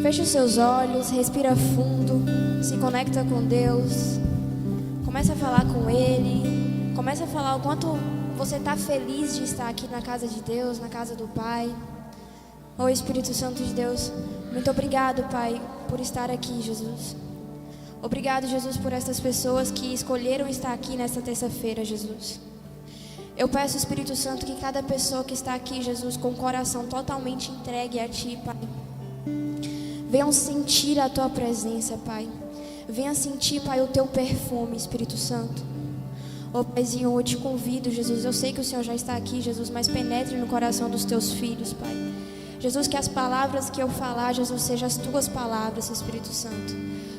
Feche os seus olhos, respira fundo, se conecta com Deus, começa a falar com Ele, começa a falar o quanto você está feliz de estar aqui na casa de Deus, na casa do Pai. Ô Espírito Santo de Deus, muito obrigado, Pai, por estar aqui, Jesus. Obrigado, Jesus, por essas pessoas que escolheram estar aqui nesta terça-feira, Jesus. Eu peço, Espírito Santo, que cada pessoa que está aqui, Jesus, com o coração totalmente entregue a Ti, Pai, venham sentir a Tua presença, Pai. Venha sentir, Pai, o Teu perfume, Espírito Santo. Ô Paizinho, eu te convido, Jesus. Eu sei que o Senhor já está aqui, Jesus, mas penetre no coração dos Teus filhos, Pai. Jesus, que as palavras que eu falar, Jesus, sejam as Tuas palavras, Espírito Santo.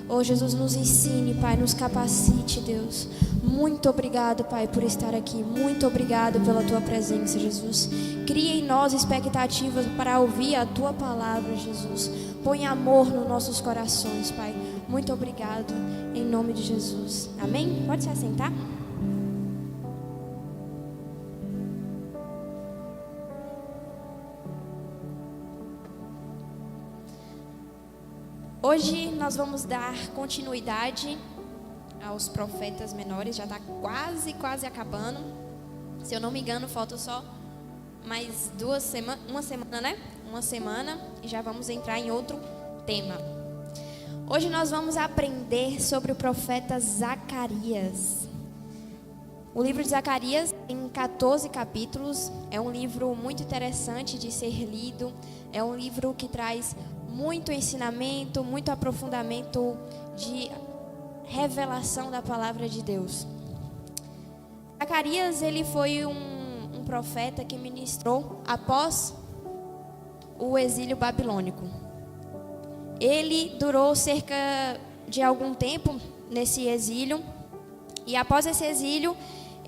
Ô Jesus, nos ensine, Pai, nos capacite, Deus. Muito obrigado, Pai, por estar aqui. Muito obrigado pela Tua presença, Jesus. Cria em nós expectativas para ouvir a Tua palavra, Jesus. Põe amor nos nossos corações, Pai. Muito obrigado, em nome de Jesus. Amém? Pode se assentar? Hoje nós vamos dar continuidade aos profetas menores. Já está quase acabando. Se eu não me engano, falta só mais uma semana, né? Uma semana e já vamos entrar em outro tema. Hoje nós vamos aprender sobre o profeta Zacarias. O livro de Zacarias tem 14 capítulos. É um livro muito interessante de ser lido. É um livro que traz muito ensinamento, muito aprofundamento de revelação da palavra de Deus. Zacarias, ele foi um profeta que ministrou após o exílio babilônico. Ele durou cerca de algum tempo nesse exílio, e após esse exílio,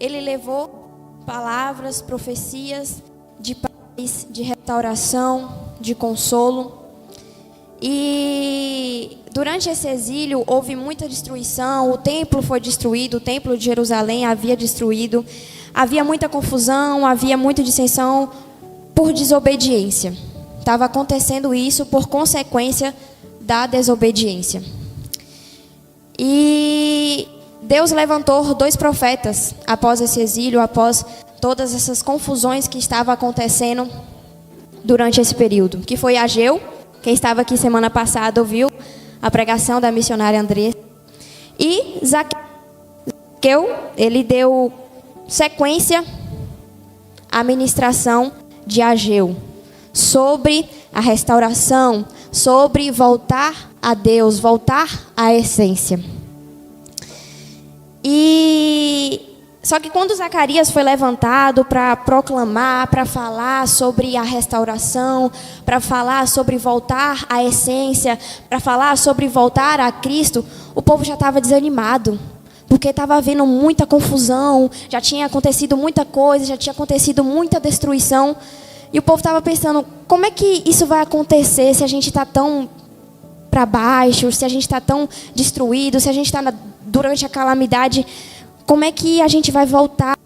ele levou palavras, profecias de paz, de restauração, de consolo. E durante esse exílio houve muita destruição, o templo foi destruído, o templo de Jerusalém havia destruído, havia muita confusão, havia muita dissensão por desobediência. Estava acontecendo isso por consequência da desobediência. E Deus levantou 2 profetas após esse exílio, após todas essas confusões que estavam acontecendo durante esse período, que foi Ageu. Quem estava aqui semana passada ouviu a pregação da missionária Andressa. E Zaqueu, ele deu sequência à ministração de Ageu sobre a restauração, sobre voltar a Deus, voltar à essência. Só que quando Zacarias foi levantado para proclamar, para falar sobre a restauração, para falar sobre voltar à essência, para falar sobre voltar a Cristo, o povo já estava desanimado, porque estava havendo muita confusão, já tinha acontecido muita coisa, já tinha acontecido muita destruição, e o povo estava pensando, como é que isso vai acontecer se a gente está tão para baixo, se a gente está tão destruído, se a gente está durante a calamidade. Como é que a gente vai voltar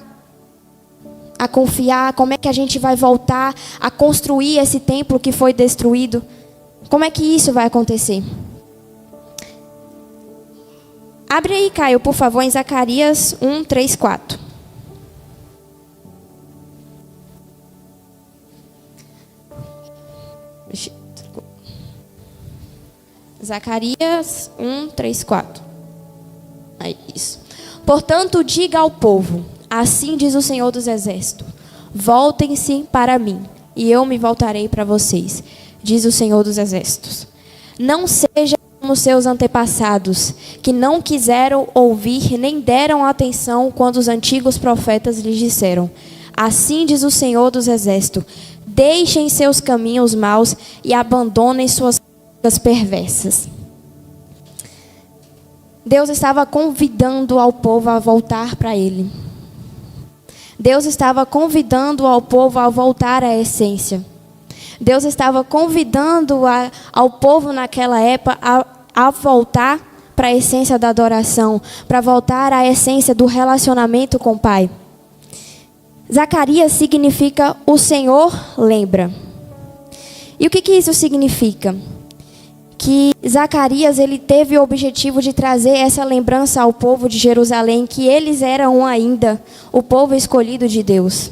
a confiar? Como é que a gente vai voltar a construir esse templo que foi destruído? Como é que isso vai acontecer? Abre aí, Caio, por favor, em Zacarias 1, 3, 4. Zacarias 1, 3, 4. É isso. Portanto, diga ao povo, assim diz o Senhor dos Exércitos, voltem-se para mim, e eu me voltarei para vocês, diz o Senhor dos Exércitos. Não sejam como seus antepassados, que não quiseram ouvir nem deram atenção quando os antigos profetas lhes disseram, assim diz o Senhor dos Exércitos, deixem seus caminhos maus e abandonem suas práticas perversas. Deus estava convidando ao povo a voltar para Ele. Deus estava convidando ao povo a voltar à essência. Deus estava convidando ao povo naquela época a voltar para a essência da adoração, para voltar à essência do relacionamento com o Pai. Zacarias significa o Senhor lembra. E o que isso significa? que Zacarias ele teve o objetivo de trazer essa lembrança ao povo de Jerusalém, que eles eram ainda o povo escolhido de Deus.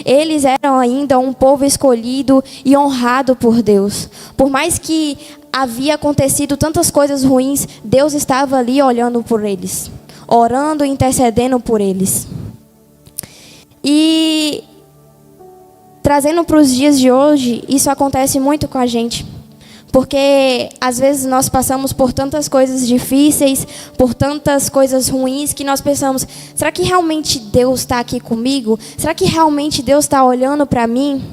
Eles eram ainda um povo escolhido e honrado por Deus. Por mais que havia acontecido tantas coisas ruins, Deus estava ali olhando por eles, orando e intercedendo por eles. E trazendo para os dias de hoje, isso acontece muito com a gente. Porque às vezes nós passamos por tantas coisas difíceis, por tantas coisas ruins, que nós pensamos, será que realmente Deus está aqui comigo? Será que realmente Deus está olhando para mim?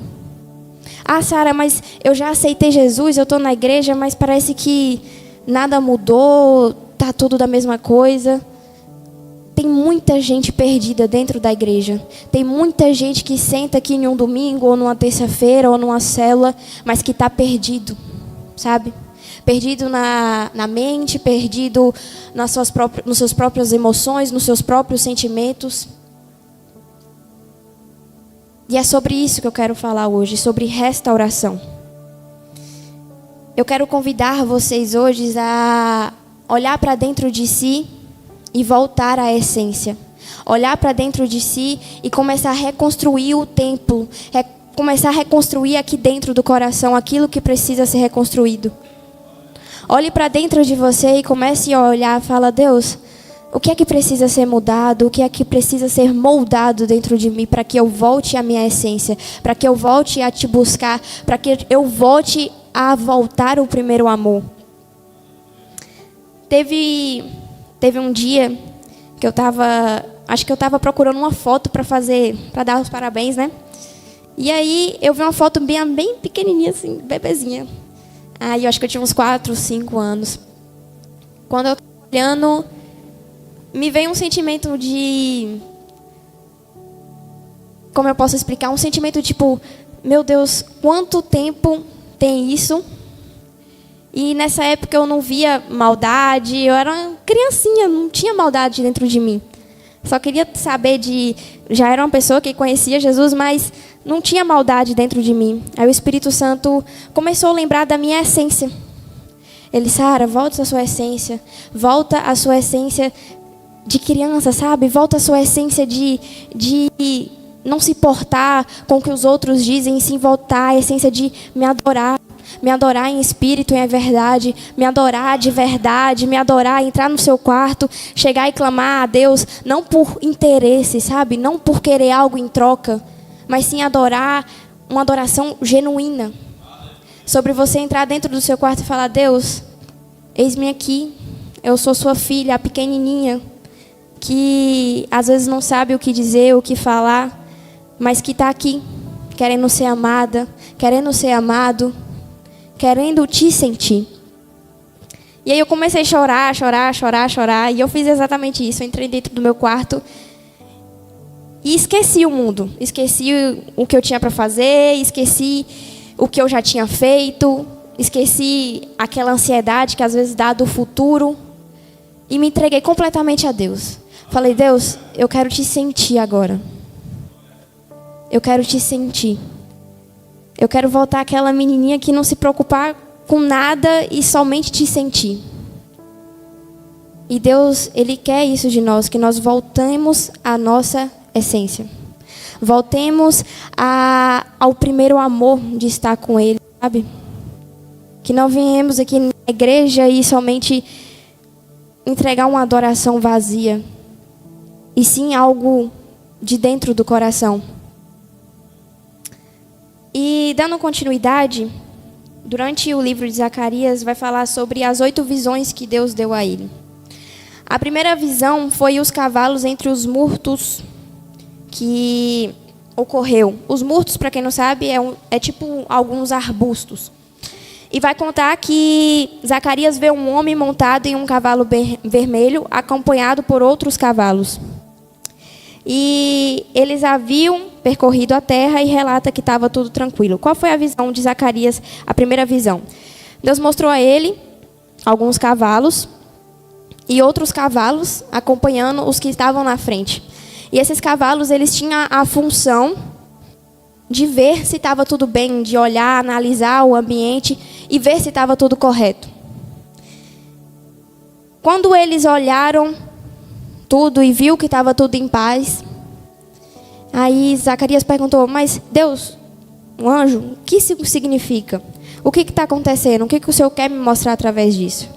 Ah, Sara, mas eu já aceitei Jesus, eu estou na igreja, mas parece que nada mudou, está tudo da mesma coisa. Tem muita gente perdida dentro da igreja. Tem muita gente que senta aqui em um domingo, ou numa terça-feira, ou numa célula, mas que está perdido. Sabe? Perdido na mente, perdido nas suas próprias emoções, nos seus próprios sentimentos. E é sobre isso que eu quero falar hoje, sobre restauração. Eu quero convidar vocês hoje a olhar para dentro de si e voltar à essência. Olhar para dentro de si e começar a reconstruir o templo, começar a reconstruir aqui dentro do coração aquilo que precisa ser reconstruído. Olhe para dentro de você e comece a olhar e fala, Deus, o que é que precisa ser mudado? O que é que precisa ser moldado dentro de mim para que eu volte à minha essência? Para que eu volte a te buscar? Para que eu volte a voltar ao primeiro amor? Teve um dia que acho que eu estava procurando uma foto para dar os parabéns, né? E aí eu vi uma foto bem pequenininha, assim, bebezinha. Aí eu acho que eu tinha uns 4, 5 anos. Quando eu estava olhando, me veio um sentimento de... Como eu posso explicar? Um sentimento tipo, meu Deus, quanto tempo tem isso? E nessa época eu não via maldade, eu era uma criancinha, não tinha maldade dentro de mim. Só queria saber já era uma pessoa que conhecia Jesus, mas não tinha maldade dentro de mim. Aí o Espírito Santo começou a lembrar da minha essência. Ele, Sara, volta à sua essência. Volta à sua essência de criança, sabe? Volta à sua essência de não se portar com o que os outros dizem, sim voltar à essência de me adorar. Me adorar em espírito e em verdade, me adorar de verdade, me adorar, entrar no seu quarto, chegar e clamar a Deus, não por interesse, sabe? Não por querer algo em troca, mas sim adorar, uma adoração genuína. Sobre você entrar dentro do seu quarto e falar, Deus, eis-me aqui, eu sou sua filha, a pequenininha, que às vezes não sabe o que dizer, o que falar, mas que está aqui, querendo ser amada, querendo ser amado, querendo te sentir. E aí eu comecei a chorar. E eu fiz exatamente isso. Eu entrei dentro do meu quarto e esqueci o mundo. Esqueci o que eu tinha para fazer. Esqueci o que eu já tinha feito. Esqueci aquela ansiedade que às vezes dá do futuro. E me entreguei completamente a Deus. Falei, Deus, eu quero te sentir agora. Eu quero te sentir. Eu quero voltar àquela menininha que não se preocupar com nada e somente te sentir. E Deus, Ele quer isso de nós, que nós voltemos à nossa essência. Voltemos ao primeiro amor de estar com Ele, sabe? Que não venhamos aqui na igreja e somente entregar uma adoração vazia. E sim algo de dentro do coração. E dando continuidade, durante o livro de Zacarias, vai falar sobre as 8 visões que Deus deu a ele. A primeira visão foi os cavalos entre os murtos que ocorreu. Os murtos, para quem não sabe, é tipo alguns arbustos. E vai contar que Zacarias vê um homem montado em um cavalo vermelho, acompanhado por outros cavalos. E eles haviam percorrido a terra e relata que estava tudo tranquilo. Qual foi a visão de Zacarias, a primeira visão? Deus mostrou a ele alguns cavalos e outros cavalos acompanhando os que estavam na frente. E esses cavalos, eles tinham a função de ver se estava tudo bem, de olhar, analisar o ambiente e ver se estava tudo correto. Quando eles olharam tudo e viu que estava tudo em paz, aí Zacarias perguntou: mas Deus, um anjo, o que isso significa? O que está acontecendo? O que o Senhor quer me mostrar através disso?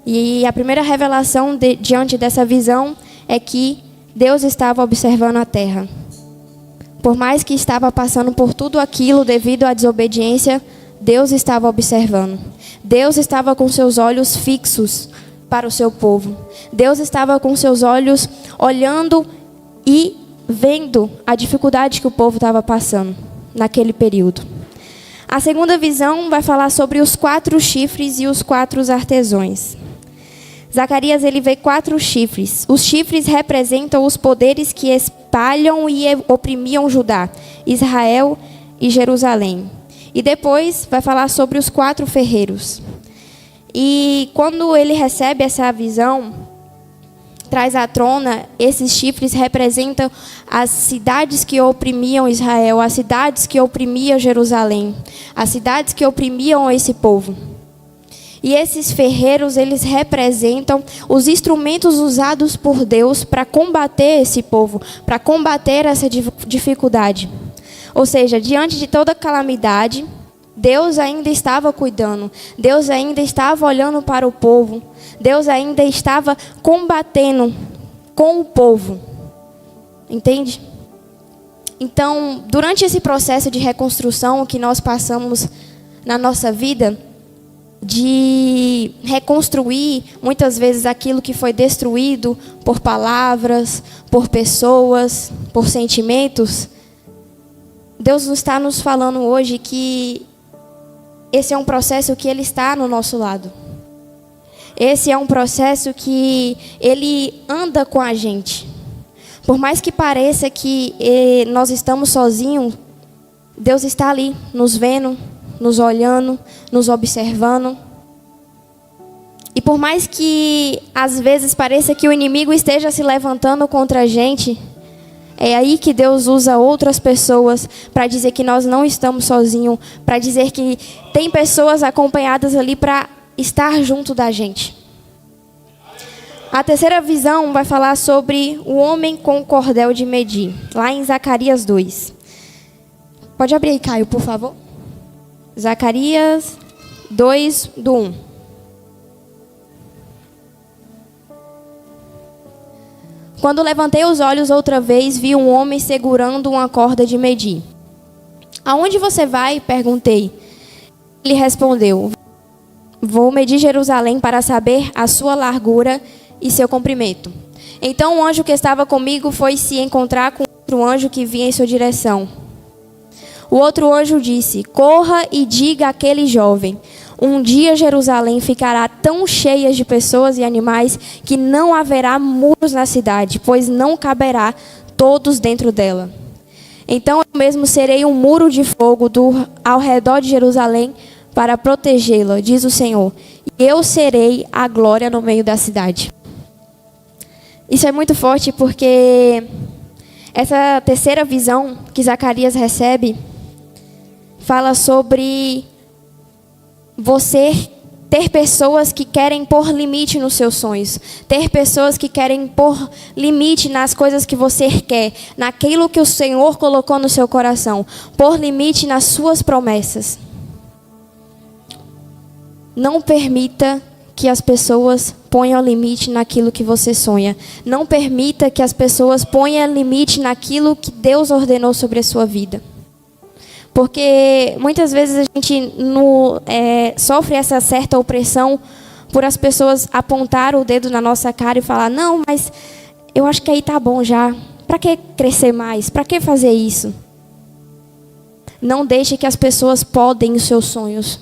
E a primeira revelação diante dessa visão é que Deus estava observando a terra. Por mais que estava passando por tudo aquilo devido à desobediência, Deus estava observando. Deus estava com seus olhos fixos para o seu povo. Deus estava com seus olhos olhando e vendo a dificuldade que o povo estava passando naquele período. A segunda visão vai falar sobre os 4 chifres e os 4 artesões. Zacarias, ele vê 4 chifres. Os chifres representam os poderes que espalham e oprimiam Judá, Israel e Jerusalém. E depois vai falar sobre os 4 ferreiros. E quando ele recebe essa visão, traz à tona, esses chifres representam as cidades que oprimiam Israel, as cidades que oprimiam Jerusalém, as cidades que oprimiam esse povo. E esses ferreiros, eles representam os instrumentos usados por Deus para combater esse povo, para combater essa dificuldade. Ou seja, diante de toda calamidade, Deus ainda estava cuidando, Deus ainda estava olhando para o povo, Deus ainda estava combatendo com o povo. Entende? Então, durante esse processo de reconstrução que nós passamos na nossa vida, de reconstruir muitas vezes aquilo que foi destruído por palavras, por pessoas, por sentimentos, Deus está nos falando hoje que esse é um processo que Ele está no nosso lado. Esse é um processo que Ele anda com a gente. Por mais que pareça que nós estamos sozinhos, Deus está ali, nos vendo, nos olhando, nos observando. E por mais que às vezes pareça que o inimigo esteja se levantando contra a gente, é aí que Deus usa outras pessoas para dizer que nós não estamos sozinhos, para dizer que tem pessoas acompanhadas ali para estar junto da gente. A terceira visão vai falar sobre o homem com o cordel de medir, lá em Zacarias 2. Pode abrir aí, Caio, por favor. Zacarias 2, do 1. Quando levantei os olhos outra vez, vi um homem segurando uma corda de medir. Aonde você vai? Perguntei. Ele respondeu: vou medir Jerusalém para saber a sua largura e seu comprimento. Então o anjo que estava comigo foi se encontrar com outro anjo que vinha em sua direção. O outro anjo disse: corra e diga àquele jovem: um dia Jerusalém ficará tão cheia de pessoas e animais que não haverá muros na cidade, pois não caberá todos dentro dela. Então eu mesmo serei um muro de fogo ao redor de Jerusalém para protegê-la, diz o Senhor. E eu serei a glória no meio da cidade. Isso é muito forte porque essa terceira visão que Zacarias recebe fala sobre você ter pessoas que querem pôr limite nos seus sonhos. Ter pessoas que querem pôr limite nas coisas que você quer. Naquilo que o Senhor colocou no seu coração. Pôr limite nas suas promessas. Não permita que as pessoas ponham limite naquilo que você sonha. Não permita que as pessoas ponham limite naquilo que Deus ordenou sobre a sua vida. Porque muitas vezes a gente sofre essa certa opressão por as pessoas apontar o dedo na nossa cara e falar: não, mas eu acho que aí tá bom já. Para que crescer mais? Para que fazer isso? Não deixe que as pessoas podem os seus sonhos.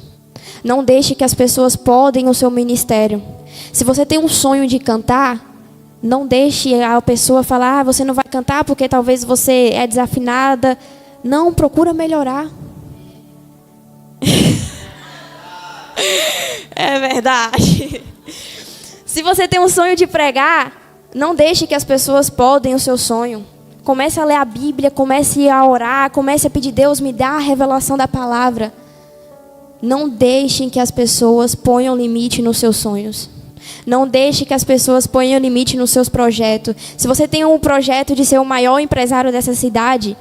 Não deixe que as pessoas podem o seu ministério. Se você tem um sonho de cantar, não deixe a pessoa falar: você não vai cantar porque talvez você é desafinada. Não, procura melhorar. É verdade. Se você tem um sonho de pregar, não deixe que as pessoas podem o seu sonho. Comece a ler a Bíblia, comece a orar, comece a pedir: Deus, me dá a revelação da palavra. Não deixem que as pessoas ponham limite nos seus sonhos. Não deixe que as pessoas ponham limite nos seus projetos. Se você tem um projeto de ser o maior empresário dessa cidade,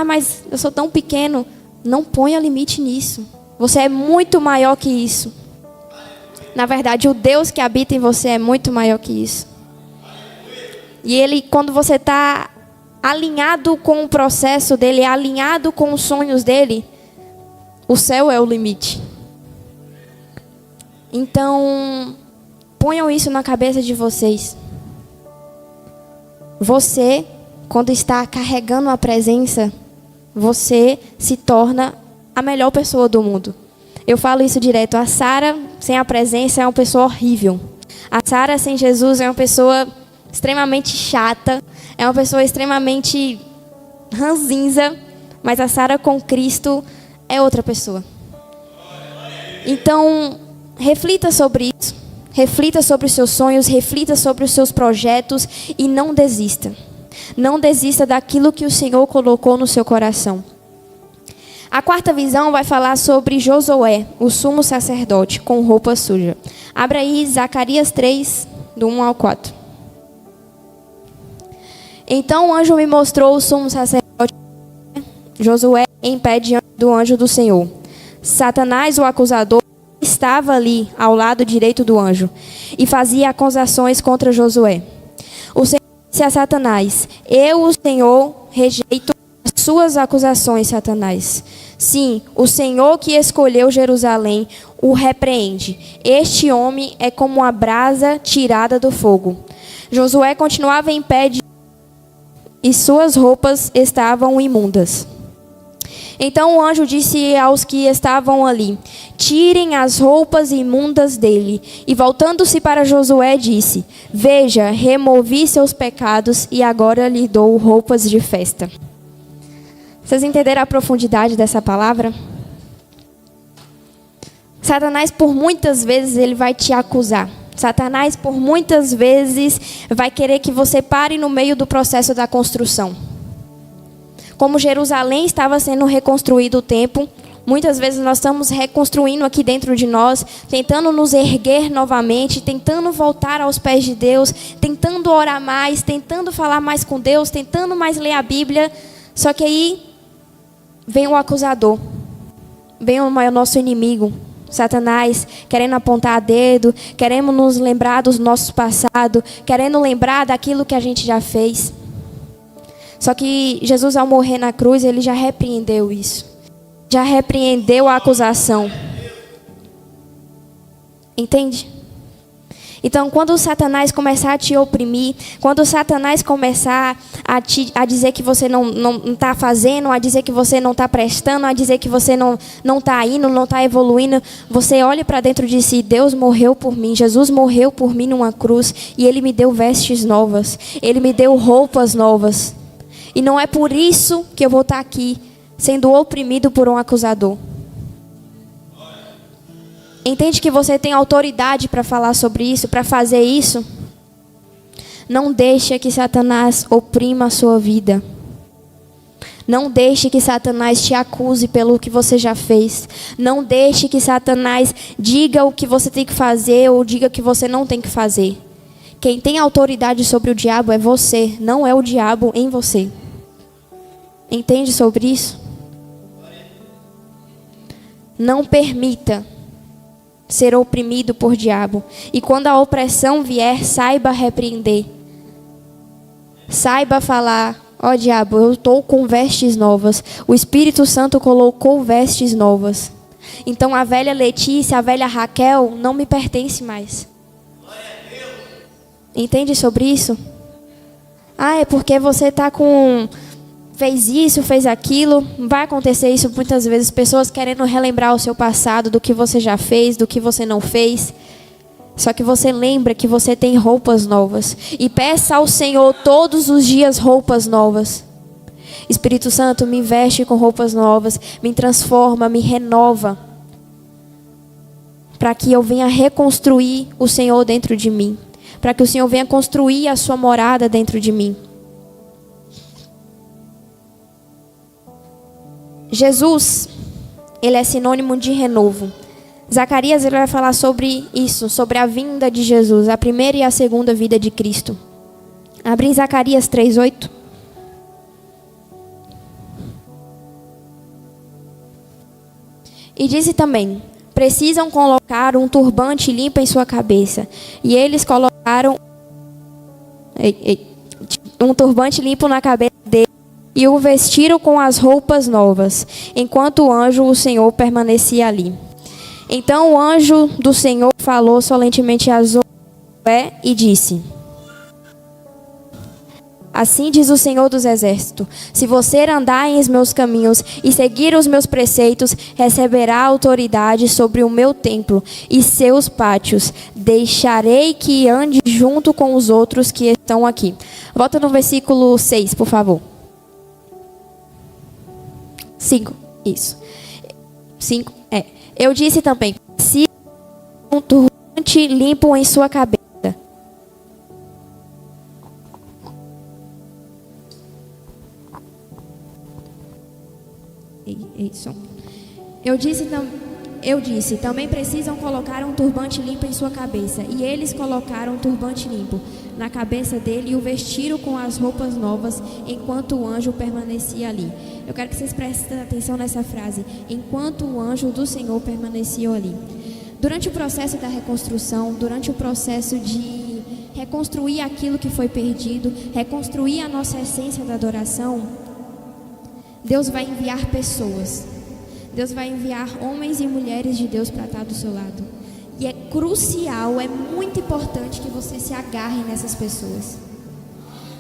mas eu sou tão pequeno. Não ponha limite nisso. Você é muito maior que isso. Na verdade, o Deus que habita em você é muito maior que isso. E Ele, quando você está alinhado com o processo dEle, alinhado com os sonhos dEle, o céu é o limite. Então, ponham isso na cabeça de vocês. Você, quando está carregando a presença, você se torna a melhor pessoa do mundo. Eu falo isso direto. A Sara, sem a presença, é uma pessoa horrível. A Sara, sem Jesus, é uma pessoa extremamente chata. É uma pessoa extremamente ranzinza. Mas a Sara com Cristo é outra pessoa. Então, reflita sobre isso. Reflita sobre os seus sonhos. Reflita sobre os seus projetos. E não desista. Não desista daquilo que o Senhor colocou no seu coração. A quarta visão vai falar sobre Josué, o sumo sacerdote, com roupa suja. Abra aí Zacarias 3, do 1 ao 4. Então o anjo me mostrou o sumo sacerdote, Josué, em pé diante do anjo do Senhor. Satanás, o acusador, estava ali, ao lado direito do anjo, e fazia acusações contra Josué. O Senhor disse a Satanás: eu, o Senhor, rejeito as suas acusações, Satanás. Sim, o Senhor que escolheu Jerusalém o repreende. Este homem é como uma brasa tirada do fogo. Josué continuava em pé e suas roupas estavam imundas. Então o anjo disse aos que estavam ali: tirem as roupas imundas dele. E voltando-se para Josué, disse: veja, removi seus pecados e agora lhe dou roupas de festa. Vocês entenderam a profundidade dessa palavra? Satanás, por muitas vezes, ele vai te acusar. Satanás, por muitas vezes, vai querer que você pare no meio do processo da construção. Como Jerusalém estava sendo reconstruído o templo, muitas vezes nós estamos reconstruindo aqui dentro de nós, tentando nos erguer novamente, tentando voltar aos pés de Deus, tentando orar mais, tentando falar mais com Deus, tentando mais ler a Bíblia. Só que aí vem o acusador, vem o nosso inimigo, Satanás, querendo apontar dedo, querendo nos lembrar dos nossos passados, querendo lembrar daquilo que a gente já fez. Só que Jesus, ao morrer na cruz, ele já repreendeu isso. Já repreendeu a acusação. Entende? Então, quando o Satanás começar a te oprimir, quando o Satanás começar a dizer que você não está fazendo, a dizer que você não está prestando, a dizer que você não está indo, não está evoluindo, você olhe para dentro de si: Deus morreu por mim, Jesus morreu por mim numa cruz, e Ele me deu vestes novas, Ele me deu roupas novas. E não é por isso que eu vou estar aqui, sendo oprimido por um acusador. Entende que você tem autoridade para falar sobre isso, para fazer isso? Não deixe que Satanás oprima a sua vida. Não deixe que Satanás te acuse pelo que você já fez. Não deixe que Satanás diga o que você tem que fazer ou diga o que você não tem que fazer. Quem tem autoridade sobre o diabo é você, não é o diabo em você. Entende sobre isso? Não permita ser oprimido por diabo. E quando a opressão vier, saiba repreender. Saiba falar: ó diabo, eu estou com vestes novas. O Espírito Santo colocou vestes novas. Então a velha Letícia, a velha Raquel não me pertence mais. Entende sobre isso? É porque você está com... fez isso, fez aquilo. Vai acontecer isso muitas vezes. Pessoas querendo relembrar o seu passado, do que você já fez, do que você não fez. Só que você lembra que você tem roupas novas. E peça ao Senhor todos os dias roupas novas. Espírito Santo, me veste com roupas novas. Me transforma, me renova. Para que eu venha reconstruir o Senhor dentro de mim. Para que o Senhor venha construir a sua morada dentro de mim. Jesus, ele é sinônimo de renovo. Zacarias ele vai falar sobre isso, sobre a vinda de Jesus, a primeira e a segunda vida de Cristo. Abre em Zacarias 3:8. E disse também: precisam colocar um turbante limpo em sua cabeça. E eles colocaram um turbante limpo na cabeça dele e o vestiram com as roupas novas, enquanto o anjo, o Senhor, permanecia ali. Então o anjo do Senhor falou solenemente a Zoé e disse: assim diz o Senhor dos Exércitos: se você andar em meus caminhos e seguir os meus preceitos, receberá autoridade sobre o meu templo e seus pátios. Deixarei que ande junto com os outros que estão aqui. Volta no versículo 6, por favor. 5, isso. 5, Eu disse também: se um turbante limpo em sua cabeça. Isso. Eu disse, também precisam colocar um turbante limpo em sua cabeça. E eles colocaram um turbante limpo na cabeça dele e o vestiram com as roupas novas, enquanto o anjo permanecia ali. Eu quero que vocês prestem atenção nessa frase: enquanto o anjo do Senhor permanecia ali. Durante o processo da reconstrução, durante o processo de reconstruir aquilo que foi perdido, reconstruir a nossa essência da adoração, Deus vai enviar pessoas. Deus vai enviar homens e mulheres de Deus para estar do seu lado. E é crucial, é muito importante que você se agarre nessas pessoas.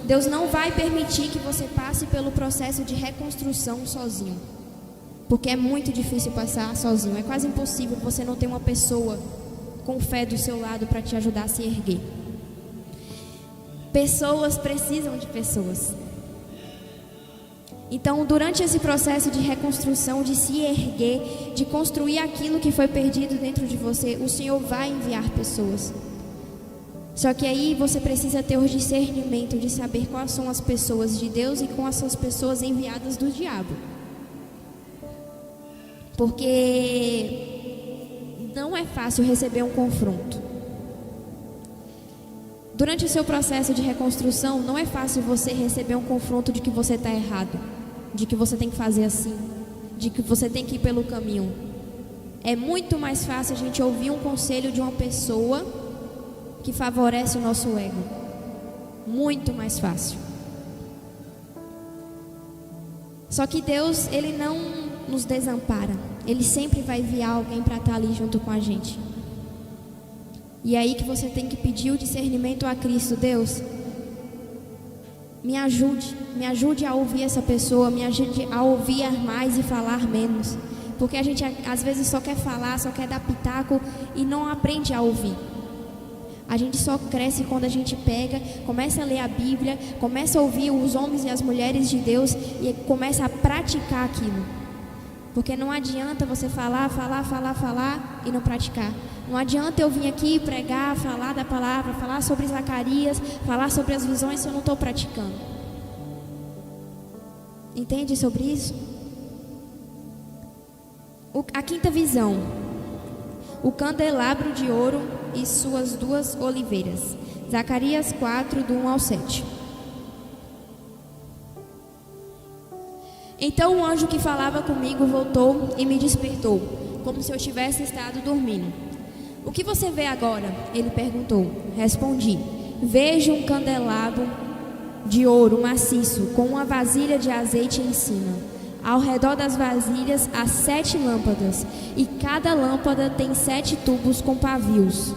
Deus não vai permitir que você passe pelo processo de reconstrução sozinho. Porque é muito difícil passar sozinho. É quase impossível você não ter uma pessoa com fé do seu lado para te ajudar a se erguer. Pessoas precisam de pessoas. Então, durante esse processo de reconstrução, de se erguer, de construir aquilo que foi perdido dentro de você, o Senhor vai enviar pessoas. Só que aí você precisa ter o discernimento de saber quais são as pessoas de Deus e quais são as pessoas enviadas do diabo. Porque não é fácil receber um confronto. Durante o seu processo de reconstrução, não é fácil você receber um confronto de que você está errado, de que você tem que fazer assim, de que você tem que ir pelo caminho. É muito mais fácil a gente ouvir um conselho de uma pessoa que favorece o nosso ego. Muito mais fácil. Só que Deus, Ele não nos desampara. Ele sempre vai enviar alguém para estar ali junto com a gente. E é aí que você tem que pedir o discernimento a Cristo. Deus, me ajude a ouvir essa pessoa, me ajude a ouvir mais e falar menos. Porque a gente às vezes só quer falar, só quer dar pitaco e não aprende a ouvir. A gente só cresce quando a gente pega, começa a ler a Bíblia, começa a ouvir os homens e as mulheres de Deus e começa a praticar aquilo. Porque não adianta você falar e não praticar. Não adianta eu vir aqui pregar, falar da palavra, falar sobre Zacarias, falar sobre as visões se eu não estou praticando. Entende sobre isso? A quinta visão: o candelabro de ouro e suas duas oliveiras. Zacarias 4, do 1 ao 7. Então o anjo que falava comigo voltou e me despertou, como se eu tivesse estado dormindo. O que você vê agora? Ele perguntou. Respondi: vejo um candelabro de ouro maciço com uma vasilha de azeite em cima. Ao redor das vasilhas há 7 lâmpadas, e cada lâmpada tem 7 tubos com pavios.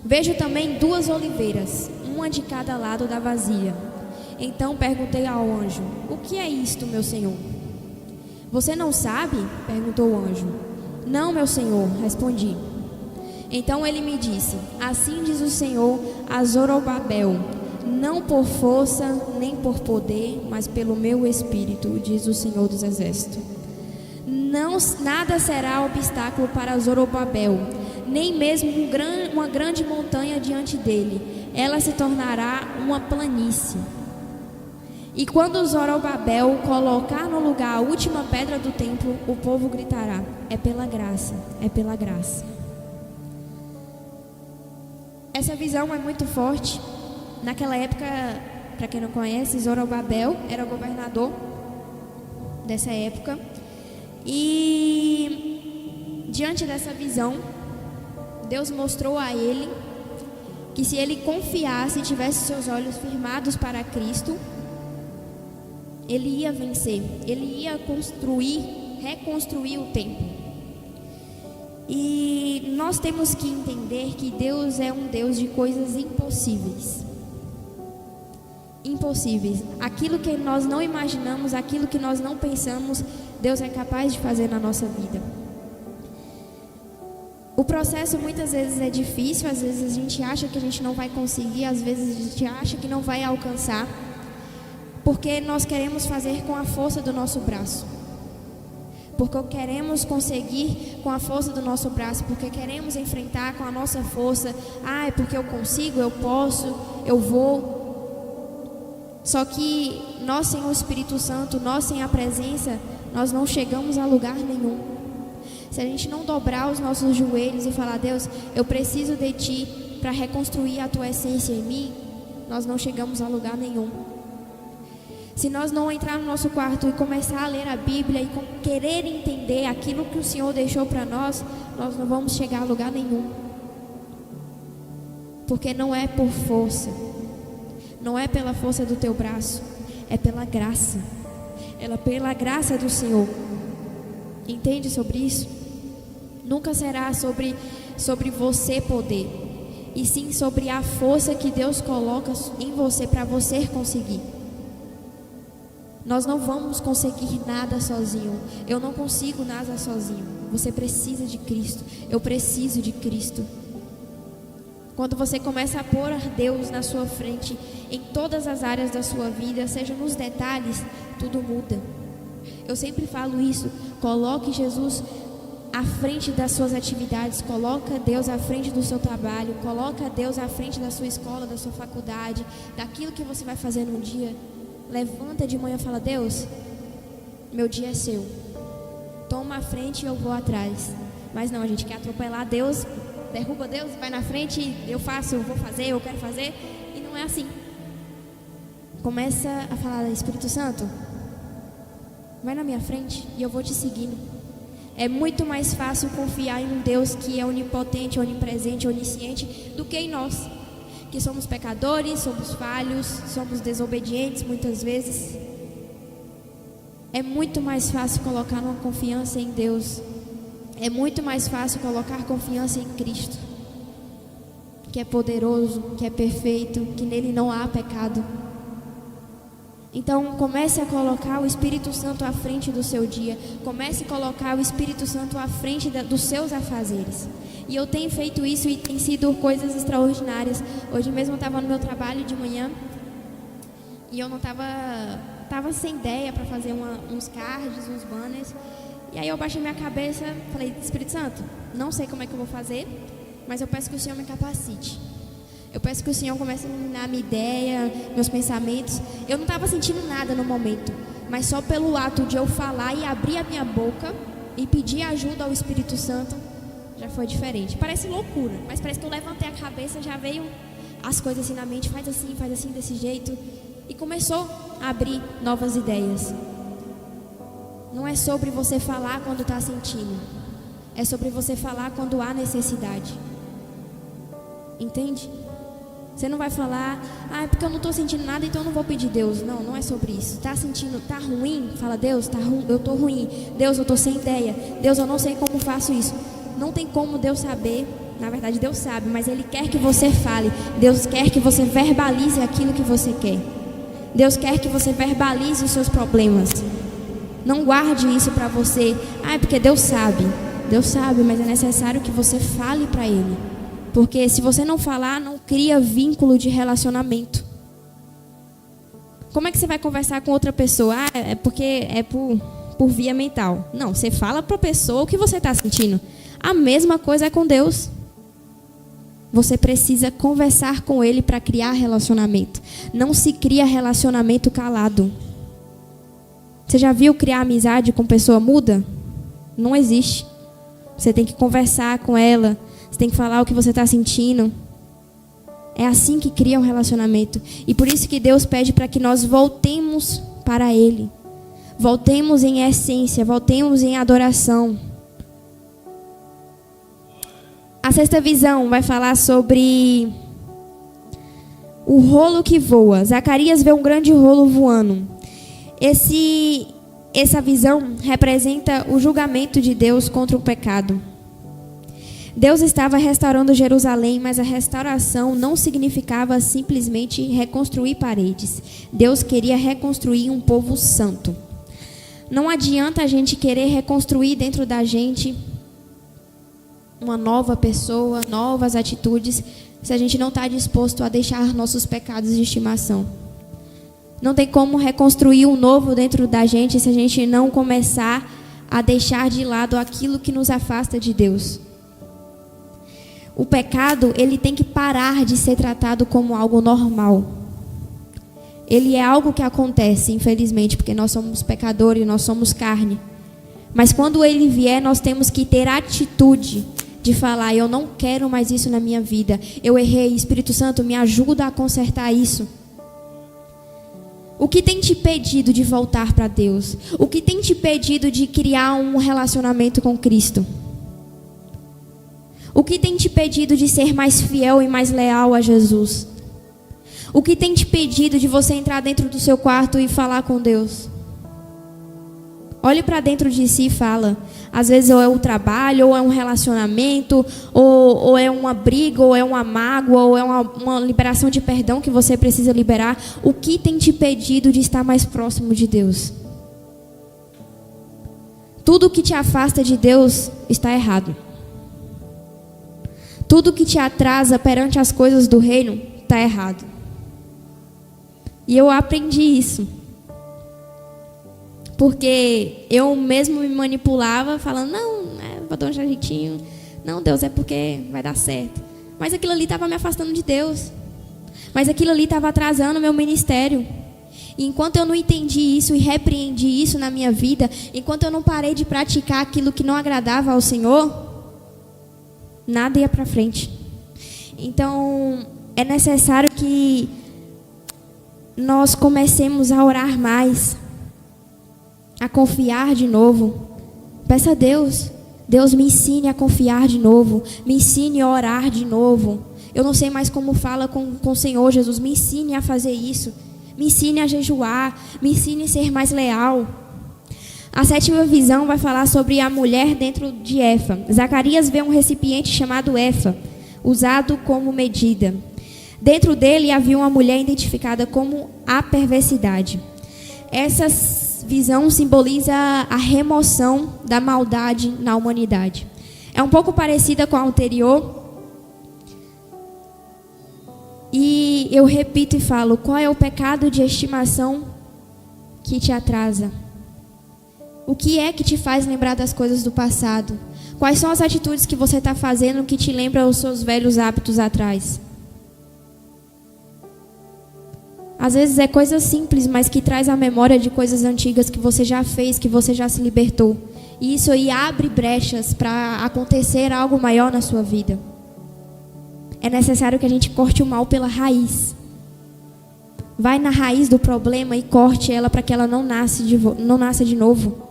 Vejo também 2 oliveiras, uma de cada lado da vasilha. Então perguntei ao anjo: o que é isto, meu senhor? Você não sabe? Perguntou o anjo. Não, meu senhor, respondi. Então ele me disse: assim diz o Senhor a Zorobabel: não por força nem por poder, mas pelo meu espírito, diz o Senhor dos Exércitos. Nada será obstáculo para Zorobabel, nem mesmo uma grande montanha diante dele. Ela se tornará uma planície. E quando Zorobabel colocar no lugar a última pedra do templo, o povo gritará: é pela graça, é pela graça. Essa visão é muito forte. Naquela época, para quem não conhece, Zorobabel era o governador dessa época. E diante dessa visão, Deus mostrou a ele que se ele confiasse e tivesse seus olhos firmados para Cristo, ele ia vencer, ele ia reconstruir o templo. E nós temos que entender que Deus é um Deus de coisas impossíveis. Impossíveis. Aquilo que nós não imaginamos, aquilo que nós não pensamos, Deus é capaz de fazer na nossa vida. O processo muitas vezes é difícil, às vezes a gente acha que a gente não vai conseguir, às vezes a gente acha que não vai alcançar, porque nós queremos fazer com a força do nosso braço. Porque queremos conseguir com a força do nosso braço, porque queremos enfrentar com a nossa força. Ah, é porque eu consigo, eu posso, eu vou. Só que nós sem o Espírito Santo, nós sem a presença, nós não chegamos a lugar nenhum. Se a gente não dobrar os nossos joelhos e falar: Deus, eu preciso de Ti para reconstruir a Tua essência em mim, nós não chegamos a lugar nenhum. Se nós não entrar no nosso quarto e começar a ler a Bíblia e querer entender aquilo que o Senhor deixou para nós, nós não vamos chegar a lugar nenhum. Porque não é por força, não é pela força do teu braço, é pela graça. É pela graça do Senhor. Entende sobre isso? Nunca será sobre você poder, e sim sobre a força que Deus coloca em você para você conseguir. Nós não vamos conseguir nada sozinho. Eu não consigo nada sozinho. Você precisa de Cristo. Eu preciso de Cristo. Quando você começa a pôr Deus na sua frente, em todas as áreas da sua vida, seja nos detalhes, tudo muda. Eu sempre falo isso. Coloque Jesus à frente das suas atividades. Coloca Deus à frente do seu trabalho. Coloca Deus à frente da sua escola, da sua faculdade, daquilo que você vai fazer num dia. Levanta de manhã e fala: Deus, meu dia é seu. Toma a frente e eu vou atrás. Mas não, a gente quer atropelar Deus, derruba Deus, vai na frente, eu faço, eu vou fazer, eu quero fazer. E não é assim. Começa a falar: Espírito Santo, vai na minha frente e eu vou te seguindo. É muito mais fácil confiar em um Deus que é onipotente, onipresente, onisciente, do que em nós, que somos pecadores, somos falhos, somos desobedientes muitas vezes. É muito mais fácil colocar uma confiança em Deus. É muito mais fácil colocar confiança em Cristo, que é poderoso, que é perfeito, que nele não há pecado. Então comece a colocar o Espírito Santo à frente do seu dia. Comece a colocar o Espírito Santo à frente dos seus afazeres. E eu tenho feito isso e tem sido coisas extraordinárias. Hoje mesmo eu estava no meu trabalho de manhã e eu não estava sem ideia para fazer uns cards, uns banners. E aí eu baixei minha cabeça, falei: Espírito Santo, não sei como é que eu vou fazer, mas eu peço que o Senhor me capacite. Eu peço que o Senhor comece a iluminar a minha ideia, meus pensamentos. Eu não estava sentindo nada no momento, mas só pelo ato de eu falar e abrir a minha boca e pedir ajuda ao Espírito Santo, já foi diferente. Parece loucura, mas parece que eu levantei a cabeça, já veio as coisas assim na mente: faz assim, desse jeito. E começou a abrir novas ideias. Não é sobre você falar quando está sentindo, é sobre você falar quando há necessidade. Entende? Você não vai falar: é porque eu não estou sentindo nada, então eu não vou pedir Deus. Não, não é sobre isso. Está sentindo, está ruim? Fala: Deus, eu estou ruim. Deus, eu estou sem ideia. Deus, eu não sei como faço isso. Não tem como Deus saber. Na verdade, Deus sabe, mas Ele quer que você fale. Deus quer que você verbalize aquilo que você quer. Deus quer que você verbalize os seus problemas. Não guarde isso para você. É porque Deus sabe. Deus sabe, mas é necessário que você fale para Ele. Porque se você não falar, não cria vínculo de relacionamento. Como é que você vai conversar com outra pessoa? É porque é por via mental. Não, você fala para a pessoa o que você está sentindo. A mesma coisa é com Deus. Você precisa conversar com ele para criar relacionamento. Não se cria relacionamento calado. Você já viu criar amizade com pessoa muda? Não existe. Você tem que conversar com ela. Você tem que falar o que você está sentindo. É assim que cria um relacionamento. E por isso que Deus pede para que nós voltemos para Ele. Voltemos em essência, voltemos em adoração. A sexta visão vai falar sobre o rolo que voa. Zacarias vê um grande rolo voando. Essa visão representa o julgamento de Deus contra o pecado. Deus estava restaurando Jerusalém, mas a restauração não significava simplesmente reconstruir paredes. Deus queria reconstruir um povo santo. Não adianta a gente querer reconstruir dentro da gente uma nova pessoa, novas atitudes, se a gente não está disposto a deixar nossos pecados de estimação. Não tem como reconstruir um novo dentro da gente se a gente não começar a deixar de lado aquilo que nos afasta de Deus. O pecado, ele tem que parar de ser tratado como algo normal. Ele é algo que acontece, infelizmente, porque nós somos pecadores, nós somos carne. Mas quando ele vier, nós temos que ter atitude de falar: eu não quero mais isso na minha vida. Eu errei, Espírito Santo, me ajuda a consertar isso. O que tem te pedido de voltar para Deus? O que tem te pedido de criar um relacionamento com Cristo? O que tem te pedido de ser mais fiel e mais leal a Jesus? O que tem te pedido de você entrar dentro do seu quarto e falar com Deus? Olhe para dentro de si e fala. Às vezes ou é o trabalho, ou é um relacionamento, ou é uma briga, ou é uma mágoa, ou é uma liberação de perdão que você precisa liberar. O que tem te pedido de estar mais próximo de Deus? Tudo que te afasta de Deus está errado. Tudo que te atrasa perante as coisas do reino está errado. E eu aprendi isso. Porque eu mesmo me manipulava falando: não, vou dar um jeitinho. Não, Deus, é porque vai dar certo. Mas aquilo ali estava me afastando de Deus. Mas aquilo ali estava atrasando o meu ministério. E enquanto eu não entendi isso e repreendi isso na minha vida, enquanto eu não parei de praticar aquilo que não agradava ao Senhor, nada ia para frente. Então, é necessário que nós comecemos a orar mais, a confiar de novo. Peça a Deus: Deus, me ensine a confiar de novo, me ensine a orar de novo. Eu não sei mais como fala com o Senhor Jesus, me ensine a fazer isso, me ensine a jejuar, me ensine a ser mais leal. A sétima visão vai falar sobre a mulher dentro de Efa. Zacarias vê um recipiente chamado Efa, usado como medida. Dentro dele havia uma mulher identificada como a perversidade. Essa visão simboliza a remoção da maldade na humanidade. É um pouco parecida com a anterior. E eu repito e falo: qual é o pecado de estimação que te atrasa? O que é que te faz lembrar das coisas do passado? Quais são as atitudes que você está fazendo que te lembram os seus velhos hábitos atrás? Às vezes é coisa simples, mas que traz a memória de coisas antigas que você já fez, que você já se libertou. E isso aí abre brechas para acontecer algo maior na sua vida. É necessário que a gente corte o mal pela raiz. Vai na raiz do problema e corte ela para que ela não nasça de novo.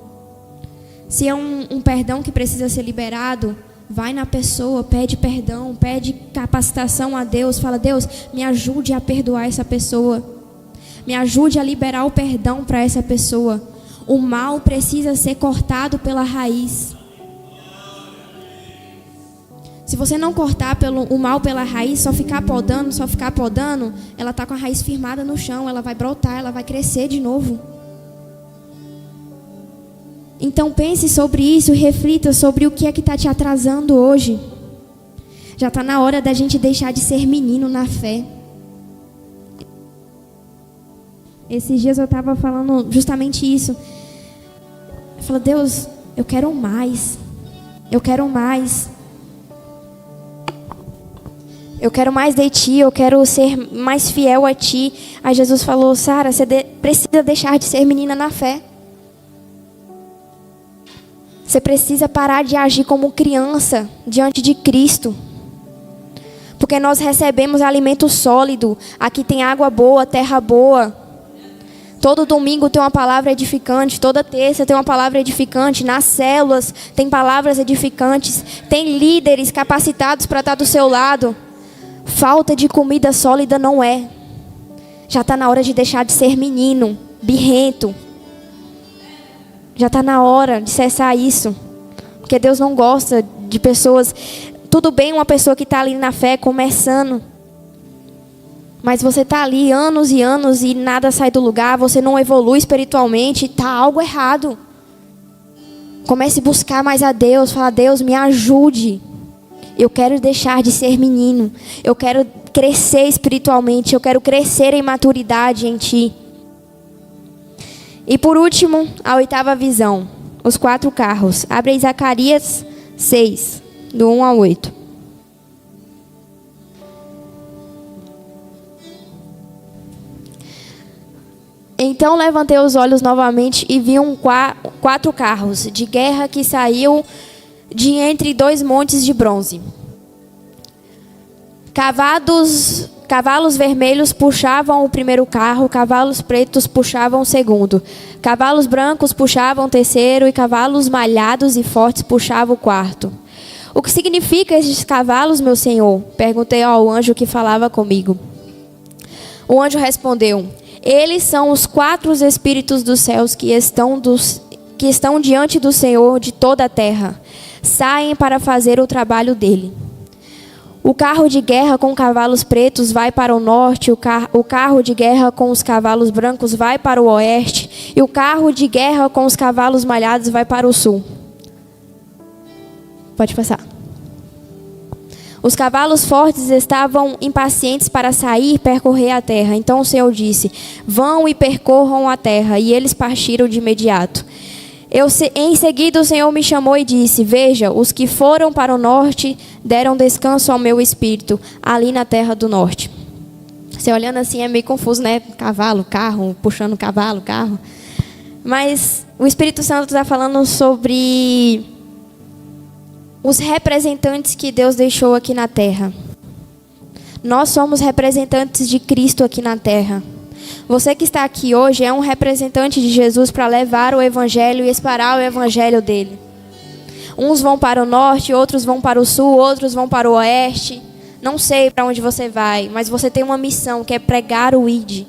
Se é um perdão que precisa ser liberado, vai na pessoa, pede perdão, pede capacitação a Deus. Fala: Deus, me ajude a perdoar essa pessoa. Me ajude a liberar o perdão para essa pessoa. O mal precisa ser cortado pela raiz. Se você não cortar o mal pela raiz, só ficar podando, ela está com a raiz firmada no chão, ela vai brotar, ela vai crescer de novo. Então pense sobre isso, reflita sobre o que é que está te atrasando hoje. Já está na hora da gente deixar de ser menino na fé. Esses dias eu estava falando justamente isso. Eu falo: Deus, eu quero mais. Eu quero mais. Eu quero mais de ti, eu quero ser mais fiel a ti. Aí Jesus falou: Sara, você precisa deixar de ser menina na fé. Você precisa parar de agir como criança diante de Cristo. Porque nós recebemos alimento sólido. Aqui tem água boa, terra boa. Todo domingo tem uma palavra edificante. Toda terça tem uma palavra edificante. Nas células tem palavras edificantes. Tem líderes capacitados para estar do seu lado. Falta de comida sólida não é. Já está na hora de deixar de ser menino, birrento. Já está na hora de cessar isso. Porque Deus não gosta de pessoas... Tudo bem uma pessoa que está ali na fé, começando. Mas você está ali anos e anos e nada sai do lugar. Você não evolui espiritualmente. Está algo errado. Comece a buscar mais a Deus. Fala: Deus, me ajude. Eu quero deixar de ser menino. Eu quero crescer espiritualmente. Eu quero crescer em maturidade em Ti. E por último, a 8ª visão. Os 4 carros. Abre aí Zacarias 6, do 1 ao 8. Então levantei os olhos novamente e vi 4 carros de guerra que saíam de entre 2 montes de bronze. Cavalos vermelhos puxavam o primeiro carro, cavalos pretos puxavam o segundo. Cavalos brancos puxavam o terceiro e cavalos malhados e fortes puxavam o quarto. O que significa esses cavalos, meu senhor? Perguntei ao anjo que falava comigo. O anjo respondeu: eles são os 4 espíritos dos céus que estão diante do Senhor de toda a terra. Saem para fazer o trabalho dele. O carro de guerra com cavalos pretos vai para o norte, o carro de guerra com os cavalos brancos vai para o oeste, e o carro de guerra com os cavalos malhados vai para o sul. Pode passar. Os cavalos fortes estavam impacientes para sair e percorrer a terra. Então o Senhor disse: vão e percorram a terra. E eles partiram de imediato. Em seguida o Senhor me chamou e disse: veja, os que foram para o norte deram descanso ao meu espírito, ali na terra do norte. Você olhando assim é meio confuso, né? Cavalo, carro, puxando cavalo, carro. Mas o Espírito Santo está falando sobre os representantes que Deus deixou aqui na terra. Nós somos representantes de Cristo aqui na terra. Você que está aqui hoje é um representante de Jesus para levar o Evangelho e espalhar o Evangelho dele. Uns vão para o norte, outros vão para o sul, outros vão para o oeste. Não sei para onde você vai, mas você tem uma missão que é pregar o ID.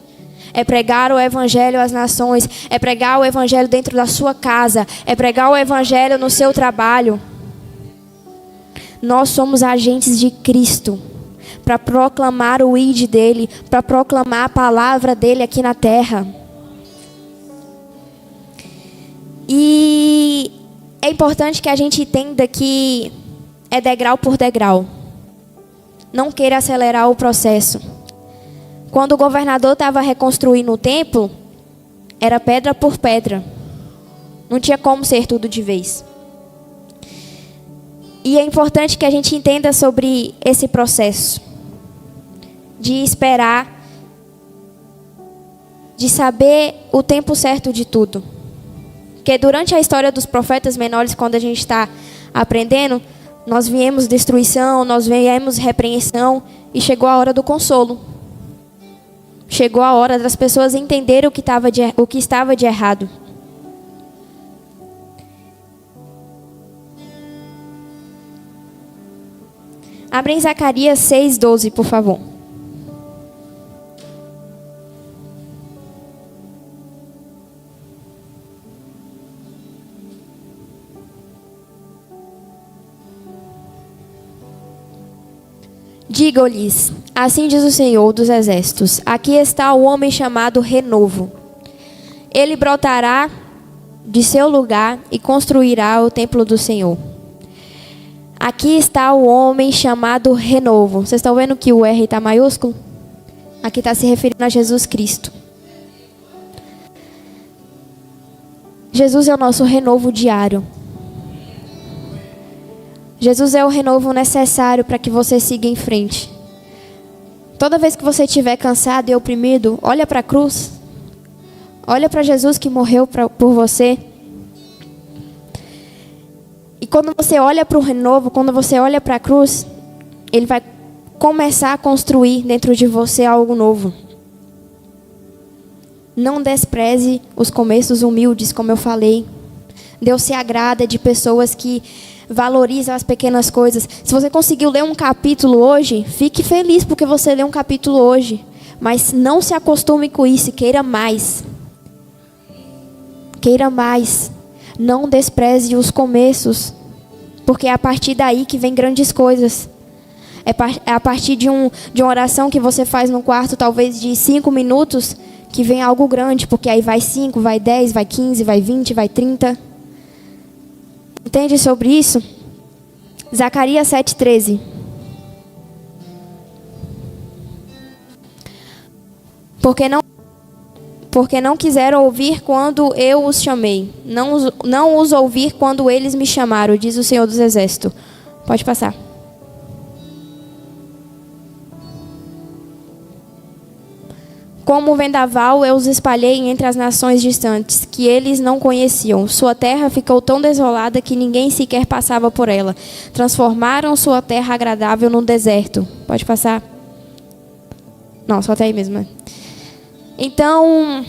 É pregar o Evangelho às nações. É pregar o Evangelho dentro da sua casa. É pregar o Evangelho no seu trabalho. Nós somos agentes de Cristo para proclamar o ID dele, para proclamar a palavra dele aqui na terra. E é importante que a gente entenda que é degrau por degrau. Não queira acelerar o processo. Quando o governador estava reconstruindo o templo, era pedra por pedra. Não tinha como ser tudo de vez. E é importante que a gente entenda sobre esse processo. De esperar. De saber o tempo certo de tudo. Porque durante a história dos profetas menores, quando a gente está aprendendo, nós viemos destruição, nós viemos repreensão e chegou a hora do consolo. Chegou a hora das pessoas entenderem o que estava de errado. Abre em Zacarias 6:12, por favor. Digo-lhes, assim diz o Senhor dos Exércitos, aqui está o homem chamado Renovo. Ele brotará de seu lugar e construirá o templo do Senhor. Aqui está o homem chamado Renovo. Vocês estão vendo que o R está maiúsculo? Aqui está se referindo a Jesus Cristo. Jesus é o nosso renovo diário. Jesus é o renovo necessário para que você siga em frente. Toda vez que você estiver cansado e oprimido, olha para a cruz. Olha para Jesus que morreu por você. E quando você olha para o renovo, quando você olha para a cruz, Ele vai começar a construir dentro de você algo novo. Não despreze os começos humildes, como eu falei. Deus se agrada de pessoas que valorizam as pequenas coisas. Se você conseguiu ler um capítulo hoje, fique feliz porque você leu um capítulo hoje. Mas não se acostume com isso, queira mais. Queira mais. Não despreze os começos, porque é a partir daí que vem grandes coisas. É a partir de uma oração que você faz no quarto, talvez de 5 minutos, que vem algo grande, porque aí vai 5, vai 10, vai 15, vai 20, vai 30. Entende sobre isso? Zacarias 7,13. Porque não quiseram ouvir quando eu os chamei. Não os ouvir quando eles me chamaram, diz o Senhor dos Exércitos. Pode passar. Como um vendaval, eu os espalhei entre as nações distantes, que eles não conheciam. Sua terra ficou tão desolada que ninguém sequer passava por ela. Transformaram sua terra agradável num deserto. Pode passar? Não, só até aí mesmo. Então,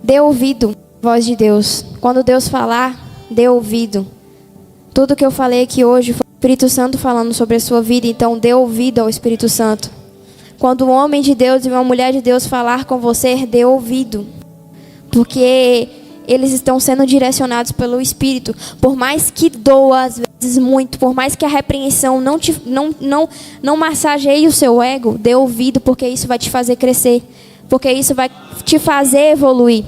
dê ouvido à voz de Deus. Quando Deus falar, dê ouvido. Tudo que eu falei aqui hoje foi o Espírito Santo falando sobre a sua vida, então dê ouvido ao Espírito Santo. Quando um homem de Deus e uma mulher de Deus falar com você, dê ouvido. Porque eles estão sendo direcionados pelo Espírito. Por mais que doa, às vezes muito, por mais que a repreensão não massageie o seu ego, dê ouvido, porque isso vai te fazer crescer. Porque isso vai te fazer evoluir.